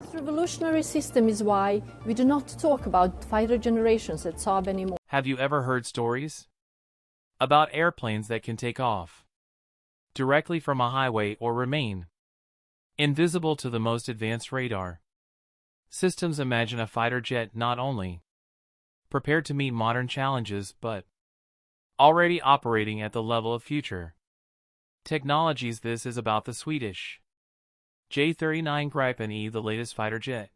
SHOCKS revolutionary system is why we do not talk about fighter generations at Saab anymore. Have you ever heard stories about airplanes that can take off directly from a highway or remain invisible to the most advanced radar systems? Imagine a fighter jet not only prepared to meet modern challenges but already operating at the level of future technologies. This is about the Swedish J-39 Gripen E, the latest fighter jet,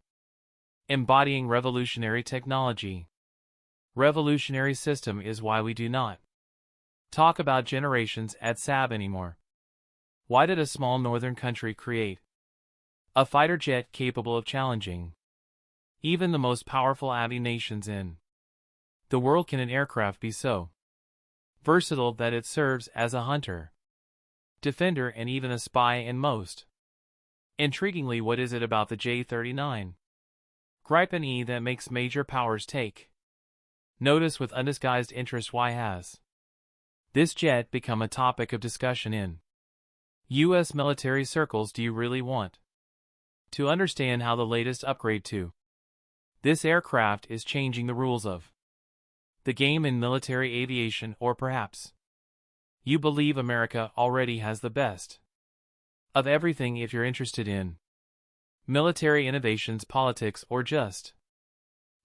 embodying revolutionary technology. Revolutionary system is why we do not talk about generations at Saab anymore. Why did a small northern country create a fighter jet capable of challenging even the most powerful allied nations in the world? Can an aircraft be so versatile that it serves as a hunter, defender, and even a spy? And most intriguingly, what is it about the J-39 Gripen E that makes major powers take notice with undisguised interest? Why has this jet become a topic of discussion in U.S. military circles? Do you really want to understand how the latest upgrade to this aircraft is changing the rules of the game in military aviation? Or perhaps you believe America already has the best of everything? If you're interested in military innovations, politics, or just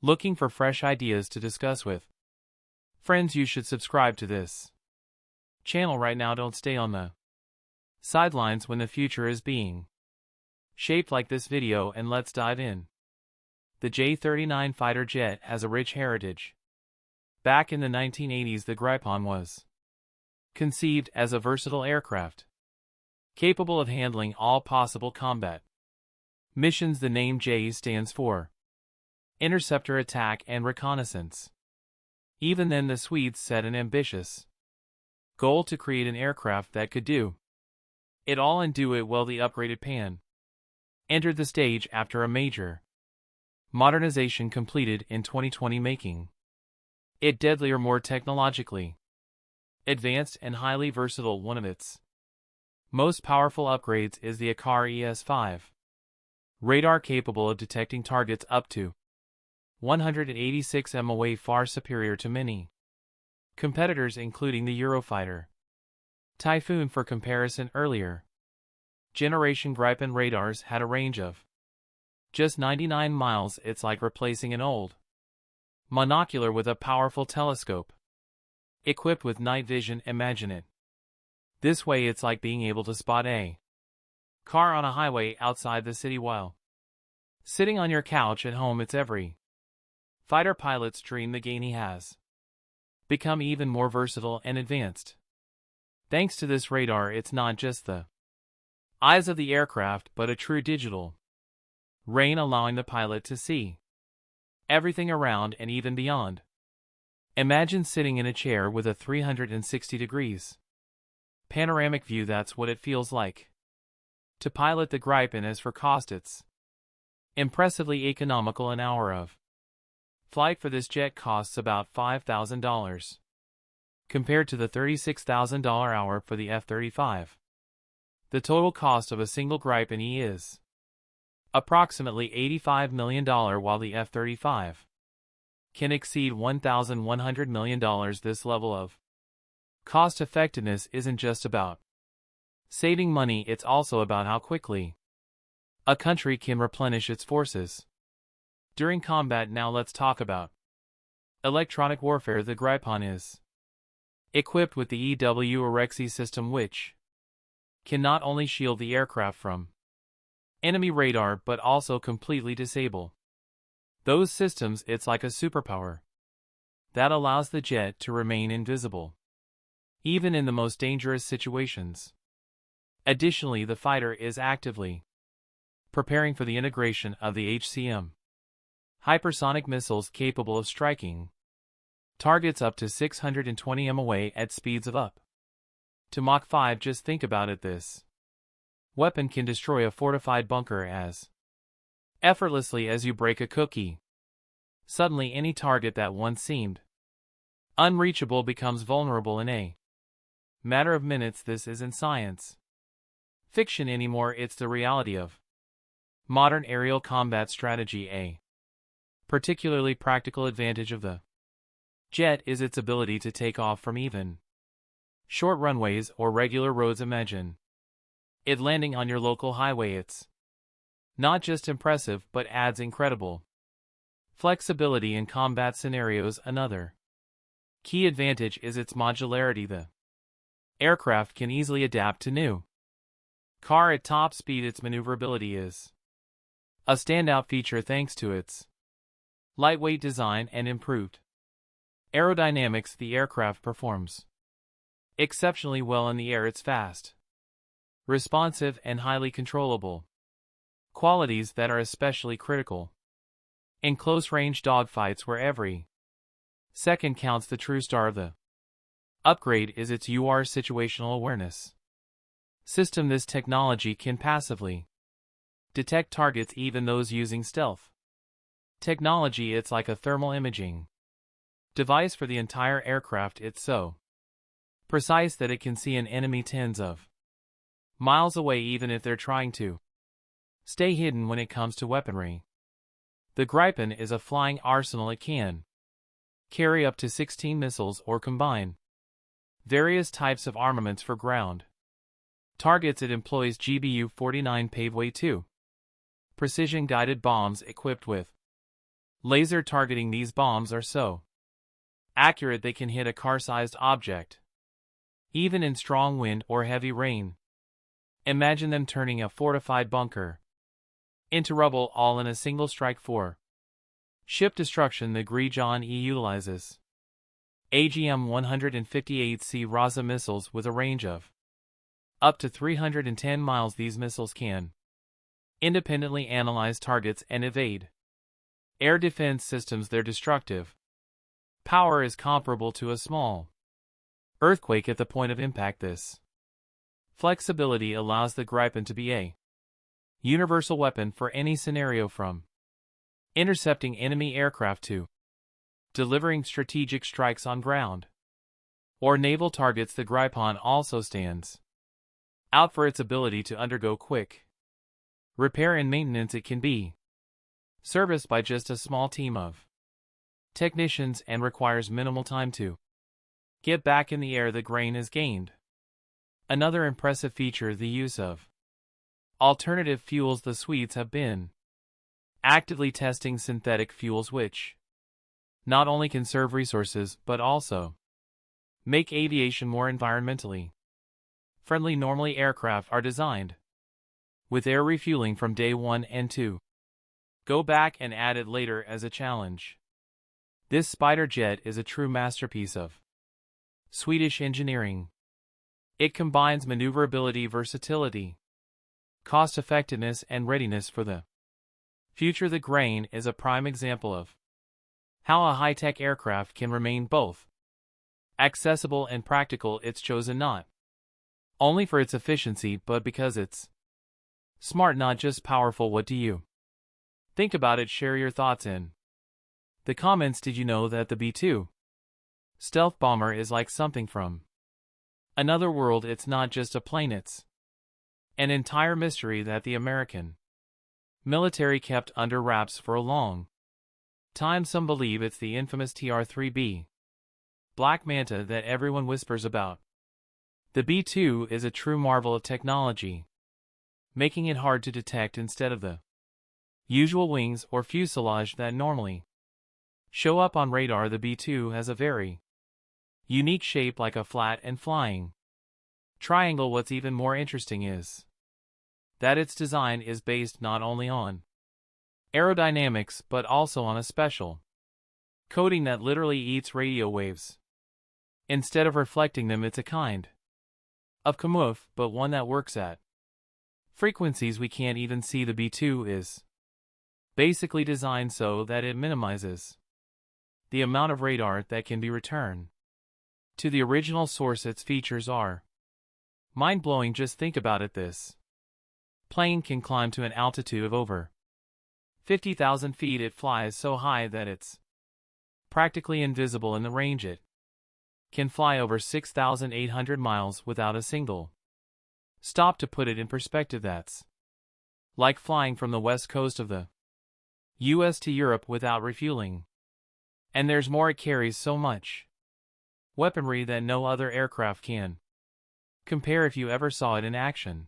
looking for fresh ideas to discuss with friends, you should subscribe to this channel right now. Don't stay on the sidelines when the future is being shaped like this video, and let's dive in. The J-39 fighter jet has a rich heritage. Back in the 1980s, the Gripen was conceived as a versatile aircraft capable of handling all possible combat missions. The name J stands for interceptor, attack, and reconnaissance. Even then, the Swedes set an ambitious goal to create an aircraft that could do it all and do it well. The upgraded Pan entered the stage after a major modernization completed in 2020, making it deadlier, more technologically advanced, and highly versatile. One of its most powerful upgrades is the ACAR ES-5 radar, capable of detecting targets up to 186 m away, far superior to many competitors, including the Eurofighter Typhoon. For comparison, earlier generation Gripen radars had a range of just 99 miles. It's like replacing an old monocular with a powerful telescope equipped with night vision. Imagine it this way: it's like being able to spot a car on a highway outside the city while sitting on your couch at home. It's every fighter pilot's dream. The gain he has become even more versatile and advanced thanks to this radar. It's not just the eyes of the aircraft, but a true digital brain, allowing the pilot to see everything around and even beyond. Imagine sitting in a chair with a 360 degrees panoramic view. That's what it feels like to pilot the Gripen. As for cost, it's impressively economical. An hour of flight for this jet costs about $5,000 compared to the $36,000 hour for the F-35. The total cost of a single Gripen E is approximately $85 million, while the F-35 can exceed $1,100 million. This level of cost effectiveness isn't just about saving money, it's also about how quickly a country can replenish its forces during combat. Now let's talk about electronic warfare. The Gripen is equipped with the EW Orexi system, which can not only shield the aircraft from enemy radar but also completely disable those systems. It's like a superpower that allows the jet to remain invisible even in the most dangerous situations. Additionally, the fighter is actively preparing for the integration of the HCM hypersonic missiles, capable of striking targets up to 620 m away at speeds of up to Mach 5. Just think about it, this weapon can destroy a fortified bunker as effortlessly as you break a cookie. Suddenly, any target that once seemed unreachable becomes vulnerable in a matter of minutes. This isn't science fiction anymore, it's the reality of Modern aerial combat strategy. A particularly practical advantage of the jet is its ability to take off from even short runways or regular roads. Imagine it landing on your local highway. It's not just impressive but adds incredible flexibility in combat scenarios. Another key advantage is its modularity. The aircraft can easily adapt to new car at top speed. Its maneuverability is a standout feature thanks to its lightweight design and improved aerodynamics. The aircraft performs exceptionally well in the air. It's fast, responsive, and highly controllable, qualities that are especially critical in close-range dogfights where every second counts. The true star of the upgrade is its situational awareness system. This technology can passively detect targets, even those using stealth technology. It's like a thermal imaging device for the entire aircraft. It's so precise that it can see an enemy tens of miles away, even if they're trying to stay hidden. When it comes to weaponry, the Gripen is a flying arsenal. It can carry up to 16 missiles or combine various types of armaments for ground targets. It employs GBU-49 Paveway 2 precision-guided bombs equipped with laser targeting. These bombs are so accurate they can hit a car-sized object, even in strong wind or heavy rain. Imagine them turning a fortified bunker into rubble, all in a single strike. For ship destruction, the Gripen utilizes AGM-158C Raza missiles with a range of up to 310 miles. These missiles can independently analyze targets and evade air defense systems. Their destructive power is comparable to a small earthquake at the point of impact. This flexibility allows the Gripen to be a universal weapon for any scenario, from intercepting enemy aircraft to delivering strategic strikes on ground or naval targets. The Gripen also stands out for its ability to undergo quick repair and maintenance. It can be serviced by just a small team of technicians and requires minimal time to get back in the air. The grain has gained another impressive feature: the use of alternative fuels. The Swedes have been actively testing synthetic fuels, which not only conserve resources but also make aviation more environmentally friendly. Normally, aircraft are designed with air refueling from day one and to go back and add it later as a challenge. This Spider jet is a true masterpiece of Swedish engineering. It combines maneuverability, versatility, cost-effectiveness, and readiness for the future. The Grain is a prime example of how a high-tech aircraft can remain both accessible and practical. It's chosen not only for its efficiency but because it's smart, not just powerful. What do you think about it? Share your thoughts in the comments. Did you know that the B-2 stealth bomber is like something from another world? It's not just a plane, it's an entire mystery that the American military kept under wraps for a long time. Some believe it's the infamous TR-3B Black Manta that everyone whispers about. The B-2 is a true marvel of technology, making it hard to detect. Instead of the usual wings or fuselage that normally show up on radar, the B-2 has a very unique shape, like a flat and flying triangle. What's even more interesting is that its design is based not only on aerodynamics but also on a special coating that literally eats radio waves. Instead of reflecting them, it's a kind of camouflage, but one that works at frequencies we can't even see. The B-2 is basically designed so that it minimizes the amount of radar that can be returned to the original source. Its features are mind-blowing. Just think about it. This plane can climb to an altitude of over 50,000 feet. It flies so high that it's practically invisible in the range. It can fly over 6,800 miles without a single stop. To put it in perspective, that's like flying from the west coast of the US to Europe without refueling. And there's more, it carries so much weaponry that no other aircraft can compare. If you ever saw it in action,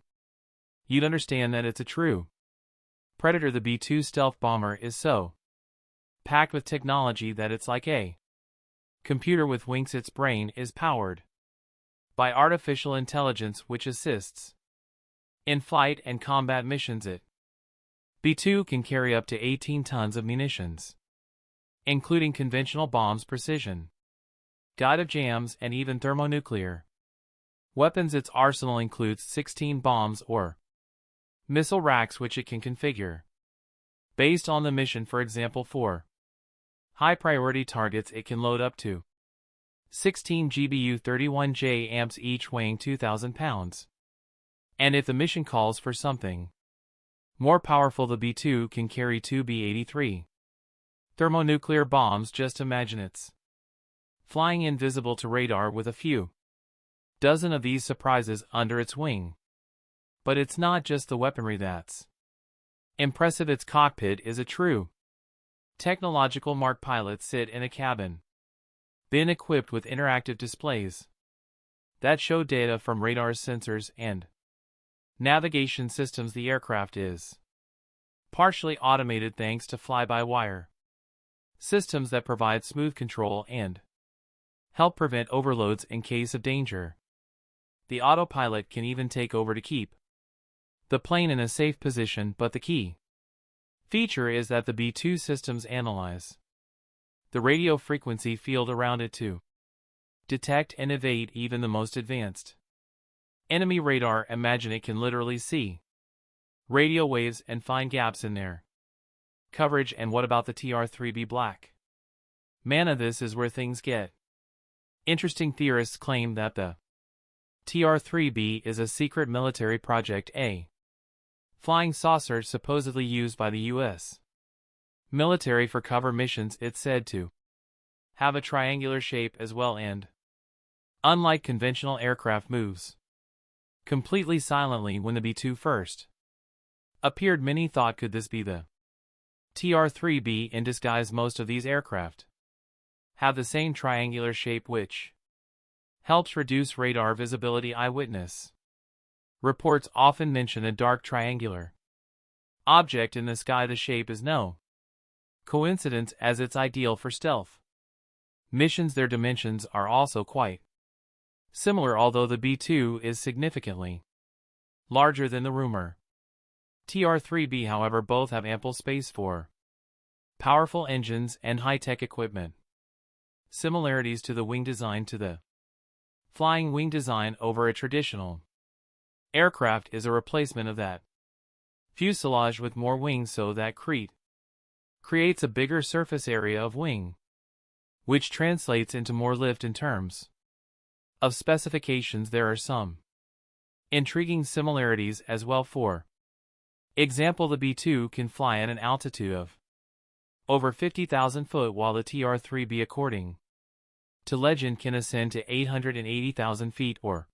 you'd understand that it's a true predator. The B-2 stealth bomber is so packed with technology that it's like a computer with wings. Its brain is powered by artificial intelligence, which assists in flight and combat missions. It B-2 can carry up to 18 tons of munitions, including conventional bombs, precision guided jams, and even thermonuclear weapons. Its arsenal includes 16 bombs or missile racks, which it can configure based on the mission. For example, for high-priority targets, it can load up to 16 GBU-31J amps, each weighing 2,000 pounds. And if the mission calls for something more powerful, the B-2 can carry 2 B-83 thermonuclear bombs. Just imagine it's flying invisible to radar with a few dozen of these surprises under its wing. But it's not just the weaponry that's impressive. Its cockpit is a true technological mark. Pilots sit in a cabin been equipped with interactive displays that show data from radars, sensors, and navigation systems. The aircraft is partially automated thanks to fly-by-wire systems that provide smooth control and help prevent overloads in case of danger. The autopilot can even take over to keep the plane in a safe position. But the key feature is that the B-2 systems analyze the radio frequency field around it to detect and evade even the most advanced enemy radar. Imagine it can literally see radio waves and find gaps in their coverage. And what about the TR-3B Black Manta? This is where things get interesting. Theorists claim that the TR-3B is a secret military project, a flying saucer supposedly used by the U.S. military for cover missions. It's said to have a triangular shape as well, and unlike conventional aircraft, moves completely silently. When the B-2 first appeared, many thought, could this be the TR-3B in disguise? Most of these aircraft have the same triangular shape, which helps reduce radar visibility. Eyewitness reports often mention a dark triangular object in the sky. The shape is no coincidence, as it's ideal for stealth missions. Their dimensions are also quite similar, although the B-2 is significantly larger than the rumored TR-3B. However, both have ample space for powerful engines and high-tech equipment. Similarities to the wing design. To the flying wing design over a traditional aircraft is a replacement of that fuselage with more wings, so that creates a bigger surface area of wing, which translates into more lift. In terms of specifications, there are some intriguing similarities as well. For example, the B-2 can fly at an altitude of over 50,000 foot, while the TR-3B, according to legend, can ascend to 880,000 feet or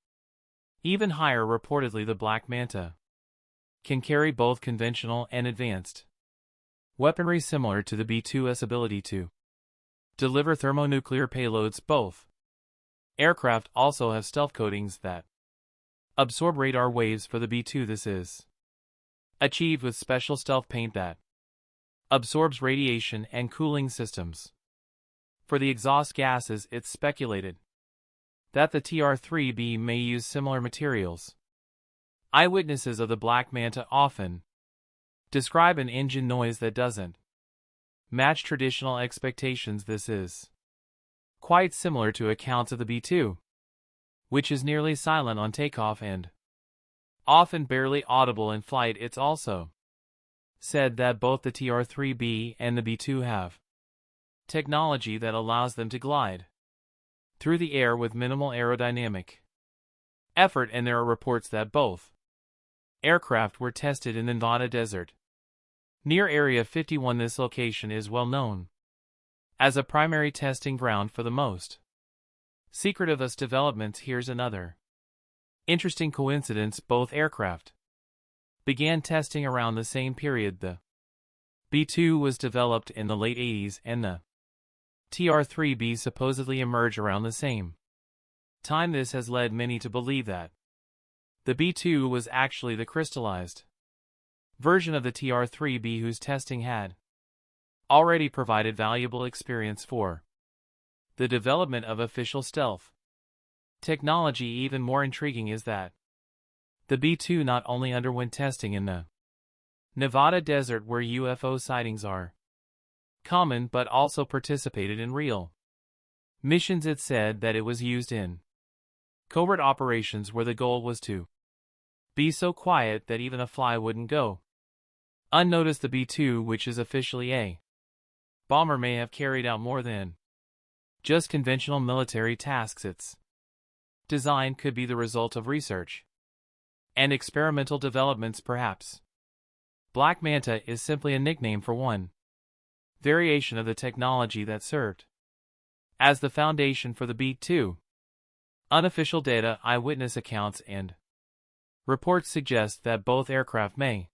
even higher. Reportedly, the Black Manta can carry both conventional and advanced weaponry similar to the B-2's ability to deliver thermonuclear payloads. Both aircraft also have stealth coatings that absorb radar waves. For the B-2, this is achieved with special stealth paint that absorbs radiation and cooling systems. For the exhaust gases, it's speculated that the TR-3B may use similar materials. Eyewitnesses of the Black Manta often describe an engine noise that doesn't match traditional expectations. This is quite similar to accounts of the B-2, which is nearly silent on takeoff and often barely audible in flight. It's also said that both the TR-3B and the B-2 have technology that allows them to glide through the air with minimal aerodynamic effort, and there are reports that both aircraft were tested in the Nevada desert near Area 51. This location is well known as a primary testing ground for the most secretive of developments. Here's another interesting coincidence: both aircraft began testing around the same period. The B-2 was developed in the late 80s and the TR-3B supposedly emerged around the same time. This has led many to believe that the B-2 was actually the crystallized version of the TR-3B, whose testing had already provided valuable experience for the development of official stealth technology. Even more intriguing is that the B-2 not only underwent testing in the Nevada desert, where UFO sightings are common, but also participated in real missions. It said that it was used in covert operations where the goal was to be so quiet that even a fly wouldn't go unnoticed. The B-2, which is officially a bomber, may have carried out more than just conventional military tasks. Its design could be the result of research and experimental developments, perhaps. Black Manta is simply a nickname for one variation of the technology that served as the foundation for the B-2. Unofficial data, eyewitness accounts, and reports suggest that both aircraft may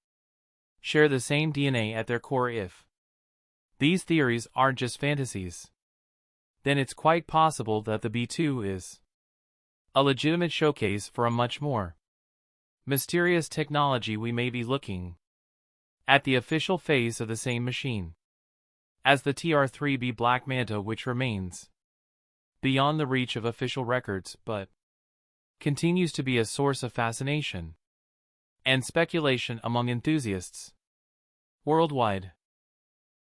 share the same DNA at their core. If these theories aren't just fantasies, then it's quite possible that the B-2 is a legitimate showcase for a much more mysterious technology. We may be looking at the official phase of the same machine as the TR-3B Black Manta, which remains beyond the reach of official records, but continues to be a source of fascination and speculation among enthusiasts worldwide.